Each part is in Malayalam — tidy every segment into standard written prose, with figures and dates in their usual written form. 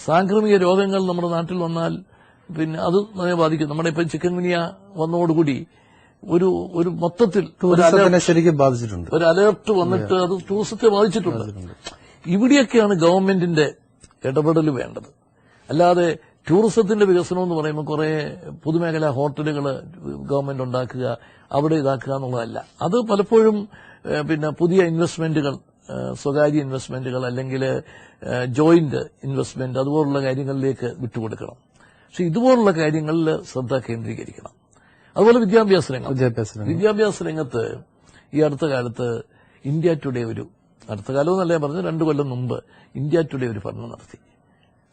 സാംക്രമിക രോഗങ്ങൾ നമ്മുടെ നാട്ടിൽ വന്നാൽ പിന്നെ അത് നമ്മെ ബാധിക്കും. നമ്മുടെ ഇപ്പം ചിക്കൻ ഗുനിയ വന്നതോടുകൂടി ഒരു മൊത്തത്തിൽ ശരിക്കും ബാധിച്ചിട്ടുണ്ട്. ഒരു അലേർട്ട് വന്നിട്ട് അത് ടൂറിസത്തെ ബാധിച്ചിട്ടുണ്ട്. ഇവിടെയൊക്കെയാണ് ഗവൺമെന്റിന്റെ ഇടപെടൽ വേണ്ടത്. അല്ലാതെ ടൂറിസത്തിന്റെ വികസനം എന്ന് പറയുമ്പോൾ കുറെ പൊതുമേഖലാ ഹോട്ടലുകൾ ഗവൺമെന്റ് ഉണ്ടാക്കുക, അവിടെ ഇതാക്കുക എന്നുള്ളതല്ല. അത് പലപ്പോഴും പിന്നെ പുതിയ ഇൻവെസ്റ്റ്മെന്റുകൾ, സ്വകാര്യ ഇൻവെസ്റ്റ്മെന്റുകൾ അല്ലെങ്കിൽ ജോയിന്റ് ഇൻവെസ്റ്റ്മെന്റ് അതുപോലുള്ള കാര്യങ്ങളിലേക്ക് വിട്ടുകൊടുക്കണം. പക്ഷെ ഇതുപോലുള്ള കാര്യങ്ങളിൽ ശ്രദ്ധ കേന്ദ്രീകരിക്കണം. അതുപോലെ വിദ്യാഭ്യാസ രംഗത്ത് ഈ അടുത്ത കാലത്ത് ഇന്ത്യ ടുഡേ അടുത്ത കാലമെന്നല്ല ഞാൻ പറഞ്ഞു, 2 കൊല്ലം മുമ്പ് ഇന്ത്യ ടുഡേ ഒരു പഠനം നടത്തി.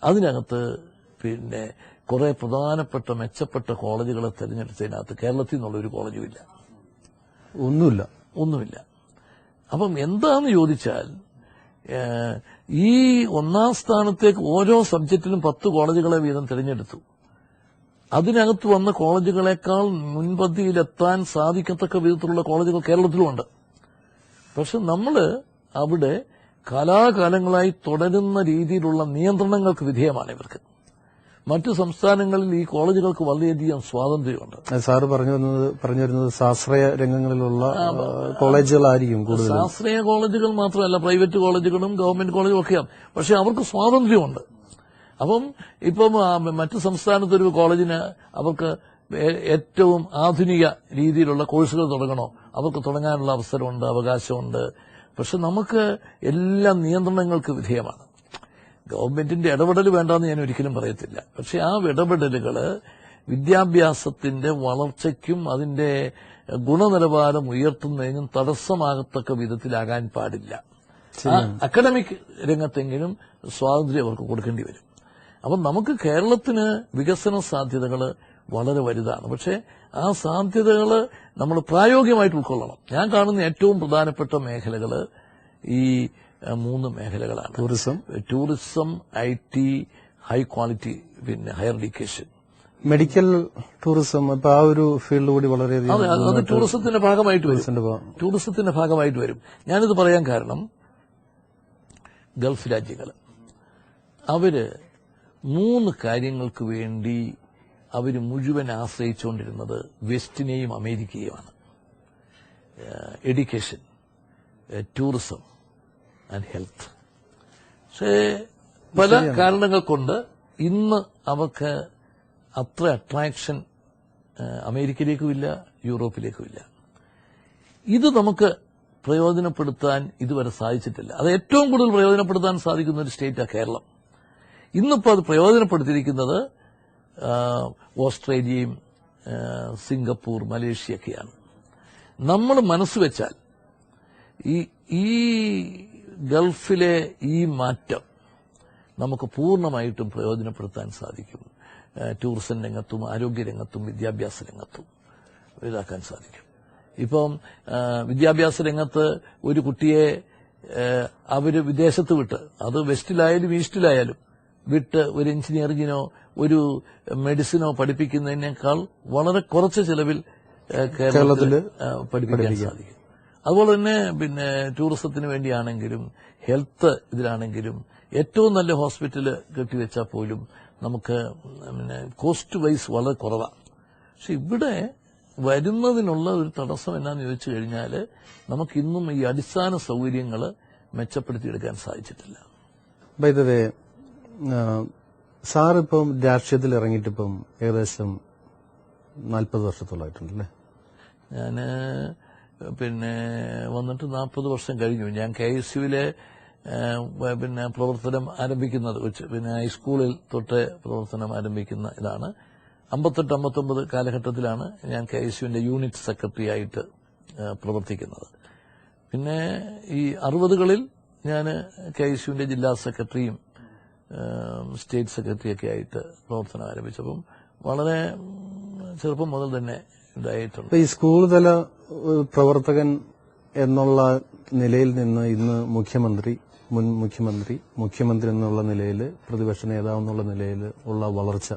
അതിനകത്ത് പിന്നെ കുറെ പ്രധാനപ്പെട്ട മെച്ചപ്പെട്ട കോളേജുകളെ തെരഞ്ഞെടുത്തതിനകത്ത് കേരളത്തിൽ നിന്നുള്ള ഒരു കോളേജും ഇല്ല. ഒന്നുമില്ല. അപ്പം എന്താന്ന് ചോദിച്ചാൽ ഈ 1ാം സ്ഥാനത്തേക്ക് ഓരോ സബ്ജക്റ്റിലും 10 കോളേജുകളെ വീതം തിരഞ്ഞെടുത്തു. അതിനകത്ത് വന്ന കോളേജുകളെക്കാൾ മുൻപന്തിയിലെത്താൻ സാധിക്കത്തക്ക വിധത്തിലുള്ള കോളേജുകൾ കേരളത്തിലുമുണ്ട്. പക്ഷെ നമ്മൾ അവിടെ കാലാകാലങ്ങളായി തുടരുന്ന രീതിയിലുള്ള നിയന്ത്രണങ്ങൾക്ക് വിധേയമാണ് ഇവർക്ക്. മറ്റു സംസ്ഥാനങ്ങളിൽ ഈ കോളേജുകൾക്ക് വളരെയധികം സ്വാതന്ത്ര്യമുണ്ട്. സാറ് പറഞ്ഞു വരുന്നത് സ്വാശ്രയ രംഗങ്ങളിലുള്ള കോളേജുകളായിരിക്കും കൂടുതൽ. സ്വാശ്രയ കോളേജുകൾ മാത്രമല്ല, പ്രൈവറ്റ് കോളേജുകളും ഗവൺമെന്റ് കോളേജും ഒക്കെയാണ്. പക്ഷെ അവർക്ക് സ്വാതന്ത്ര്യമുണ്ട്. അപ്പം ഇപ്പം മറ്റു സംസ്ഥാനത്തൊരു കോളേജിന് അവർക്ക് ഏറ്റവും ആധുനിക രീതിയിലുള്ള കോഴ്സുകൾ തുടങ്ങണോ, അവർക്ക് തുടങ്ങാനുള്ള അവസരമുണ്ട്, അവകാശമുണ്ട്. പക്ഷെ നമുക്ക് എല്ലാ നിയന്ത്രണങ്ങൾക്ക് വിധേയമാണ്. ഗവൺമെന്റിന്റെ ഇടപെടൽ വേണ്ടെന്ന് ഞാൻ ഒരിക്കലും പറയത്തില്ല. പക്ഷെ ആ ഇടപെടലുകൾ വിദ്യാഭ്യാസത്തിന്റെ വളർച്ചയ്ക്കും അതിന്റെ ഗുണനിലവാരം ഉയർത്തുന്നതിനും തടസ്സമാകത്തക്ക വിധത്തിലാകാൻ പാടില്ല. അക്കാഡമിക് രംഗത്തെങ്കിലും സ്വാതന്ത്ര്യം അവർക്ക് കൊടുക്കേണ്ടി വരും. അപ്പം നമുക്ക് കേരളത്തിന് വികസന സാധ്യതകൾ വളരെ വലുതാണ്. പക്ഷെ ആ സാധ്യതകൾ നമ്മൾ പ്രായോഗികമായിട്ട് ഉൾക്കൊള്ളണം. ഞാൻ കാണുന്ന ഏറ്റവും പ്രധാനപ്പെട്ട മേഖലകൾ ഈ 3 മേഖലകളാണ്: ടൂറിസം, IT, ഹൈ ക്വാളിറ്റി, പിന്നെ ഹയർ എഡ്യൂക്കേഷൻ. മെഡിക്കൽ ടൂറിസം ഇപ്പൊ ആ ഒരു ഫീൽഡ് കൂടി വളരെയധികം അത് ടൂറിസത്തിന്റെ ഭാഗമായിട്ട് വരും. ഞാനിത് പറയാൻ കാരണം, ഗൾഫ് രാജ്യങ്ങൾ അവര് 3 കാര്യങ്ങൾക്ക് വേണ്ടി അവർ മുഴുവൻ ആശ്രയിച്ചുകൊണ്ടിരുന്നത് വെസ്റ്റിനെയും അമേരിക്കയുമാണ്: എഡ്യൂക്കേഷൻ, ടൂറിസം ആൻഡ് ഹെൽത്ത്. പക്ഷേ പല കാരണങ്ങൾ കൊണ്ട് ഇന്ന് അവർക്ക് അത്ര അട്രാക്ഷൻ അമേരിക്കയിലേക്കുമില്ല, യൂറോപ്പിലേക്കുമില്ല. ഇത് നമുക്ക് പ്രയോജനപ്പെടുത്താൻ ഇതുവരെ സാധിച്ചിട്ടില്ല. അത് ഏറ്റവും കൂടുതൽ പ്രയോജനപ്പെടുത്താൻ സാധിക്കുന്ന ഒരു സ്റ്റേറ്റാണ് കേരളം. ഇന്നിപ്പോൾ അത് പ്രയോജനപ്പെടുത്തിയിരിക്കുന്നത് ഓസ്ട്രേലിയയും സിംഗപ്പൂർ, മലേഷ്യയൊക്കെയാണ്. നമ്മൾ മനസ്സുവെച്ചാൽ ഈ ഗൾഫിലെ ഈ മാറ്റം നമുക്ക് പൂർണ്ണമായിട്ടും പ്രയോജനപ്പെടുത്താൻ സാധിക്കും. ടൂറിസം രംഗത്തും ആരോഗ്യരംഗത്തും വിദ്യാഭ്യാസ രംഗത്തും ഇതാക്കാൻ സാധിക്കും. ഇപ്പം വിദ്യാഭ്യാസ രംഗത്ത് ഒരു കുട്ടിയെ അവര് വിദേശത്ത് വിട്ട്, അത് വെസ്റ്റിലായാലും ഈസ്റ്റിലായാലും വിട്ട് ഒരു എഞ്ചിനീയറിംഗിനോ ഒരു മെഡിസിനോ പഠിപ്പിക്കുന്നതിനേക്കാൾ വളരെ കുറച്ച് ചെലവിൽ കേരളത്തിൽ പഠിപ്പിക്കാൻ സാധിക്കും. അതുപോലെ തന്നെ പിന്നെ ടൂറിസത്തിന് വേണ്ടിയാണെങ്കിലും ഹെൽത്ത് ഇതിലാണെങ്കിലും ഏറ്റവും നല്ല ഹോസ്പിറ്റല് കെട്ടിവെച്ചാൽ പോലും നമുക്ക് പിന്നെ കോസ്റ്റ് വൈസ് വളരെ കുറവാണ്. പക്ഷെ ഇവിടെ വരുന്നതിനുള്ള ഒരു തടസ്സം എന്നാന്ന് ചോദിച്ചു കഴിഞ്ഞാൽ നമുക്കിന്നും ഈ അടിസ്ഥാന സൗകര്യങ്ങൾ മെച്ചപ്പെടുത്തിയെടുക്കാൻ സാധിച്ചിട്ടില്ല. ബൈ ദ വേ, സാറിപ്പം രാഷ്ട്രീയത്തിൽ ഇറങ്ങിയിട്ടിപ്പം ഏകദേശം 40 വർഷത്തോളമായിട്ടുണ്ടല്ലേ? ഞാന് പിന്നെ വന്നിട്ട് 40 വർഷം കഴിഞ്ഞു. ഞാൻ KSUവിലെ പിന്നെ പ്രവർത്തനം ആരംഭിക്കുന്നത് വെച്ച് പിന്നെ ഹൈസ്കൂളിൽ തൊട്ട് പ്രവർത്തനം ആരംഭിക്കുന്ന ഇതാണ്. 58-59 കാലഘട്ടത്തിലാണ് ഞാൻ KSUവിന്റെ യൂണിറ്റ് സെക്രട്ടറി ആയിട്ട് പ്രവർത്തിക്കുന്നത്. പിന്നെ ഈ 60കളിൽ ഞാൻ KSUവിന്റെ ജില്ലാ സെക്രട്ടറിയും സ്റ്റേറ്റ് സെക്രട്ടറിയൊക്കെ ആയിട്ട് പ്രവർത്തനം ആരംഭിച്ചപ്പം വളരെ ചെറുപ്പം മുതൽ തന്നെ ഇതായിട്ടുണ്ട്. ഈ സ്കൂൾ തല പ്രവർത്തകൻ എന്നുള്ള നിലയിൽ നിന്ന് ഇന്ന് മുഖ്യമന്ത്രി, മുൻ മുഖ്യമന്ത്രി എന്നുള്ള നിലയിൽ, പ്രതിപക്ഷ നേതാവ് എന്നുള്ള നിലയിൽ ഉള്ള വളർച്ച,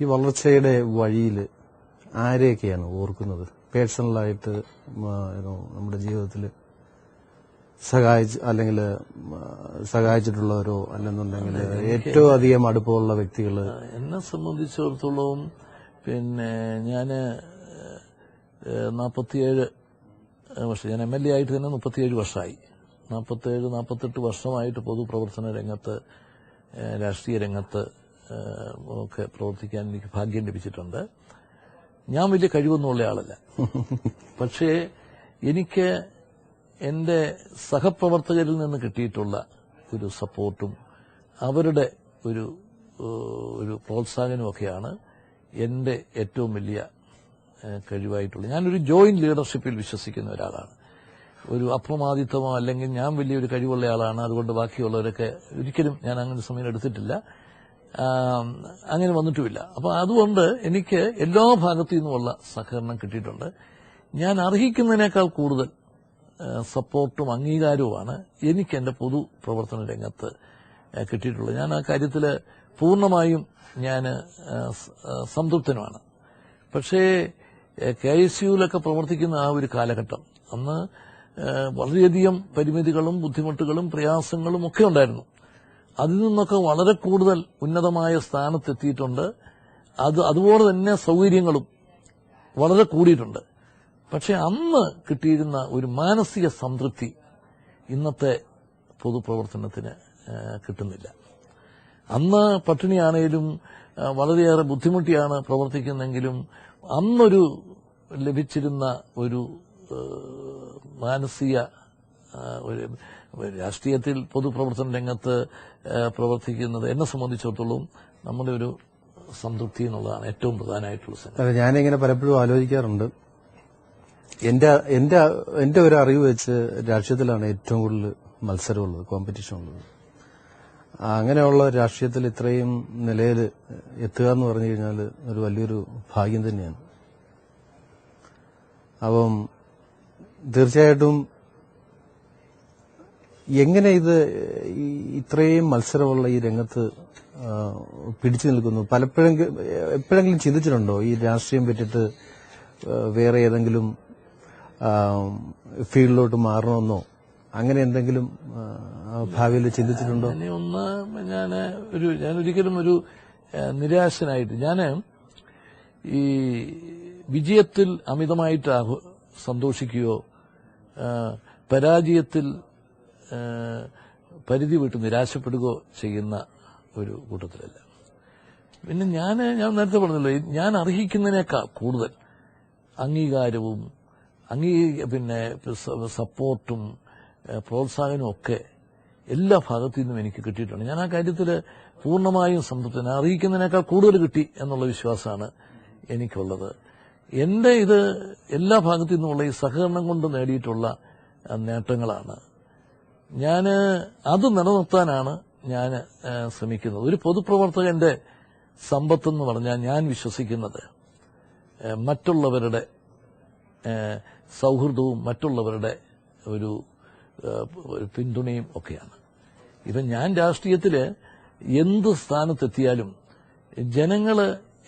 ഈ വളർച്ചയുടെ വഴിയിൽ ആരെയൊക്കെയാണ് ഓർക്കുന്നത്? പേഴ്സണലായിട്ട് നമ്മുടെ ജീവിതത്തിൽ അല്ലെങ്കിൽ സഹായിച്ചിട്ടുള്ളവരോ അല്ലെന്നുണ്ടെങ്കിൽ ഏറ്റവും അധികം അടുപ്പമുള്ള വ്യക്തികൾ? എന്നെ സംബന്ധിച്ചിടത്തോളം പിന്നെ ഞാന് 47 വർഷം, ഞാൻ MLA ആയിട്ട് തന്നെ 37 വർഷമായി. 47-48 വർഷമായിട്ട് പൊതുപ്രവർത്തന രംഗത്ത്, രാഷ്ട്രീയ രംഗത്ത് ഒക്കെ പ്രവർത്തിക്കാൻ എനിക്ക് ഭാഗ്യം ലഭിച്ചിട്ടുണ്ട്. ഞാൻ വലിയ കഴിവൊന്നുമുള്ള ആളല്ല. പക്ഷേ എനിക്ക് എന്റെ സഹപ്രവർത്തകരിൽ നിന്ന് കിട്ടിയിട്ടുള്ള ഒരു സപ്പോർട്ടും അവരുടെ ഒരു പ്രോത്സാഹനമൊക്കെയാണ് എന്റെ ഏറ്റവും വലിയ കഴിവായിട്ടുള്ളത്. ഞാനൊരു ജോയിന്റ് ലീഡർഷിപ്പിൽ വിശ്വസിക്കുന്ന ഒരാളാണ്. ഒരു അപ്രമാദിത്വമോ അല്ലെങ്കിൽ ഞാൻ വലിയൊരു കഴിവുള്ള ആളാണ് അതുകൊണ്ട് ബാക്കിയുള്ളവരൊക്കെ, ഒരിക്കലും ഞാൻ അങ്ങനെ സമയം എടുത്തിട്ടില്ല, അങ്ങനെ വന്നിട്ടുമില്ല. അപ്പൊ അതുകൊണ്ട് എനിക്ക് എല്ലാ ഭാഗത്തു നിന്നുമുള്ള സഹകരണം കിട്ടിയിട്ടുണ്ട്. ഞാൻ അർഹിക്കുന്നതിനേക്കാൾ കൂടുതൽ സപ്പോർട്ടും അംഗീകാരവുമാണ് എനിക്ക് എന്റെ പൊതുപ്രവർത്തന രംഗത്ത് കിട്ടിയിട്ടുള്ളത്. ഞാൻ ആ കാര്യത്തിൽ പൂർണ്ണമായും ഞാൻ സംതൃപ്തനുമാണ്. പക്ഷേ KSUവിലൊക്കെ പ്രവർത്തിക്കുന്ന ആ ഒരു കാലഘട്ടം, അന്ന് വളരെയധികം പരിമിതികളും ബുദ്ധിമുട്ടുകളും പ്രയാസങ്ങളും ഒക്കെ ഉണ്ടായിരുന്നു. അതിൽ നിന്നൊക്കെ വളരെ കൂടുതൽ ഉന്നതമായ സ്ഥാനത്തെത്തിയിട്ടുണ്ട്. അതുപോലെ തന്നെ സൗകര്യങ്ങളും വളരെ കൂടിയിട്ടുണ്ട്. പക്ഷെ അന്ന് കിട്ടിയിരുന്ന ഒരു മാനസിക സംതൃപ്തി ഇന്നത്തെ പൊതുപ്രവർത്തനത്തിന് കിട്ടുന്നില്ല. അന്ന് പട്ടിണിയാണേലും വളരെയേറെ ബുദ്ധിമുട്ടിയാണ് പ്രവർത്തിക്കുന്നെങ്കിലും അന്നൊരു ലഭിച്ചിരുന്ന ഒരു മാനസിക രാഷ്ട്രീയത്തിൽ പൊതുപ്രവർത്തന രംഗത്ത് പ്രവർത്തിക്കുന്നത് എന്നെ സംബന്ധിച്ചിടത്തോളം നമ്മുടെ ഒരു സംതൃപ്തി എന്നുള്ളതാണ് ഏറ്റവും പ്രധാനമായിട്ടുള്ള സംഗതി. ഞാനിങ്ങനെ പലപ്പോഴും ആലോചിക്കാറുണ്ട്, എന്റെ ഒരു അറിവ് വെച്ച് രാഷ്ട്രീയത്തിലാണ് ഏറ്റവും കൂടുതൽ മത്സരമുള്ളത്, കോമ്പറ്റീഷൻ ഉള്ളത്. അങ്ങനെയുള്ള രാഷ്ട്രീയത്തിൽ ഇത്രയും നിലയിൽ എത്തുക എന്ന് പറഞ്ഞു കഴിഞ്ഞാൽ ഒരു വലിയൊരു ഭാഗ്യം തന്നെയാണ്. അപ്പം തീർച്ചയായിട്ടും എങ്ങനെ ഇത് ഇത്രയും മത്സരമുള്ള ഈ രംഗത്ത് പിടിച്ചു നിൽക്കുന്നു? എപ്പോഴെങ്കിലും ചിന്തിച്ചിട്ടുണ്ടോ ഈ രാഷ്ട്രീയം പറ്റിയിട്ട് വേറെ ഏതെങ്കിലും ഫീൽഡിലോട്ട് മാറണമെന്നോ അങ്ങനെ എന്തെങ്കിലും ഭാവിയിൽ ചിന്തിച്ചിട്ടുണ്ടോ? ഞാനൊരിക്കലും ഒരു നിരാശനായിട്ട്, ഈ വിജയത്തിൽ അമിതമായിട്ട് സന്തോഷിക്കുകയോ പരാജയത്തിൽ പരിധി വിട്ട് നിരാശപ്പെടുകയോ ചെയ്യുന്ന ഒരു കൂട്ടത്തിലല്ല. പിന്നെ ഞാൻ നേരത്തെ പറഞ്ഞല്ലോ, ഞാൻ അർഹിക്കുന്നതിനേക്കാൾ കൂടുതൽ അംഗീകാരവും പിന്നെ സപ്പോർട്ടും പ്രോത്സാഹനവും ഒക്കെ എല്ലാ ഭാഗത്തു നിന്നും എനിക്ക് കിട്ടിയിട്ടുണ്ട്. ഞാൻ ആ കാര്യത്തിൽ പൂർണ്ണമായും സംതൃപ്തനാണ്. അറിയിക്കുന്നതിനേക്കാൾ കൂടുതൽ കിട്ടി എന്നുള്ള വിശ്വാസമാണ് എനിക്കുള്ളത്. എന്റെ ഇത് എല്ലാ ഭാഗത്തു നിന്നുമുള്ള ഈ സഹകരണം കൊണ്ട് നേടിയിട്ടുള്ള നേട്ടങ്ങളാണ്. അത് നിലനിർത്താനാണ് ഞാൻ ശ്രമിക്കുന്നത്. ഒരു പൊതുപ്രവർത്തകന്റെ സമ്പത്തെന്ന് പറഞ്ഞാൽ ഞാൻ വിശ്വസിക്കുന്നത് മറ്റുള്ളവരുടെ സൗഹൃദവും മറ്റുള്ളവരുടെ ഒരു പിന്തുണയും ഒക്കെയാണ്. ഇപ്പം ഞാൻ രാഷ്ട്രീയത്തില് എന്ത് സ്ഥാനത്തെത്തിയാലും ജനങ്ങള്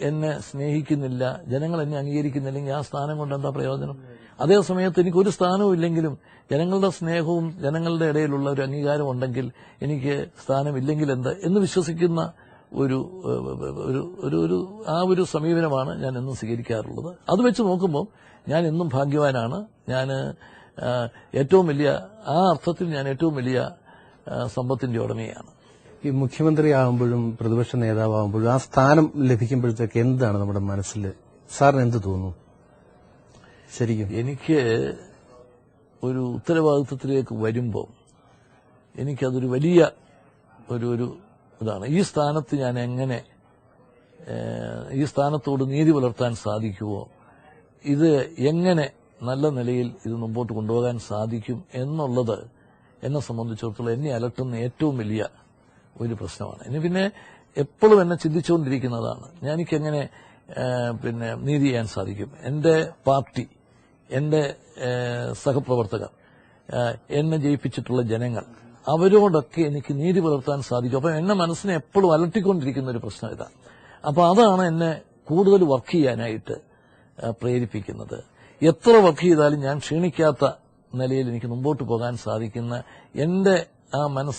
എന്നെ സ്നേഹിക്കുന്നില്ല, ജനങ്ങൾ എന്നെ അംഗീകരിക്കുന്നില്ലെങ്കിൽ ആ സ്ഥാനം കൊണ്ട് എന്താ പ്രയോജനം? അതേ സമയത്ത് എനിക്കൊരു സ്ഥാനവും ഇല്ലെങ്കിലും ജനങ്ങളുടെ സ്നേഹവും ജനങ്ങളുടെ ഇടയിലുള്ള ഒരു അംഗീകാരം ഉണ്ടെങ്കിൽ എനിക്ക് സ്ഥാനമില്ലെങ്കിൽ എന്ത് എന്ന് വിശ്വസിക്കുന്ന ഒരു സമീപനമാണ് ഞാൻ എന്നും സ്വീകരിക്കാറുള്ളത്. അത് വെച്ച് നോക്കുമ്പോൾ ഞാൻ എന്നും ഭാഗ്യവാനാണ്. ഞാൻ ഏറ്റവും വലിയ, ആ അർത്ഥത്തിൽ ഞാൻ ഏറ്റവും വലിയ സമ്പത്തിന്റെ ഉടമയാണ്. ഈ മുഖ്യമന്ത്രിയാകുമ്പോഴും പ്രതിപക്ഷ നേതാവാകുമ്പോഴും ആ സ്ഥാനം ലഭിക്കുമ്പോഴത്തേക്ക് എന്താണ് നമ്മുടെ മനസ്സിൽ? സാറിന് എന്ത് തോന്നുന്നു? ശരിക്കും എനിക്ക് ഒരു ഉത്തരവാദിത്വത്തിലേക്ക് വരുമ്പോൾ എനിക്കതൊരു വലിയ ഒരു ഇതാണ്. ഈ സ്ഥാനത്ത് ഞാൻ എങ്ങനെ ഈ സ്ഥാനത്തോട് നീതി പുലർത്താൻ സാധിക്കുമോ, ഇത് എങ്ങനെ നല്ല നിലയിൽ ഇത് മുമ്പോട്ട് കൊണ്ടുപോകാൻ സാധിക്കും എന്നുള്ളത് എന്നെ സംബന്ധിച്ചിടത്തോളം എന്നെ അലട്ടുന്ന ഏറ്റവും വലിയ ഒരു പ്രശ്നമാണ്. ഇനി പിന്നെ എപ്പോഴും എന്നെ ചിന്തിച്ചുകൊണ്ടിരിക്കുന്നതാണ്, എനിക്കെങ്ങനെ പിന്നെ നീതി ചെയ്യാൻ സാധിക്കും. എന്റെ പാർട്ടി, എന്റെ സഹപ്രവർത്തകർ, എന്നെ ജയിപ്പിച്ചിട്ടുള്ള ജനങ്ങൾ, അവരോടൊക്കെ എനിക്ക് നീതി പുലർത്താൻ സാധിക്കും. അപ്പം എന്നെ മനസ്സിനെ എപ്പോഴും അലട്ടിക്കൊണ്ടിരിക്കുന്ന ഒരു പ്രശ്നം ഇതാണ്. അപ്പൊ അതാണ് എന്നെ കൂടുതൽ വർക്ക് ചെയ്യാനായിട്ട് പ്രേരിപ്പിക്കുന്നത്. എത്ര വർക്ക് ചെയ്താലും ഞാൻ ക്ഷീണിക്കാത്ത നിലയിൽ എനിക്ക് മുമ്പോട്ട് പോകാൻ സാധിക്കുന്ന എന്റെ ആ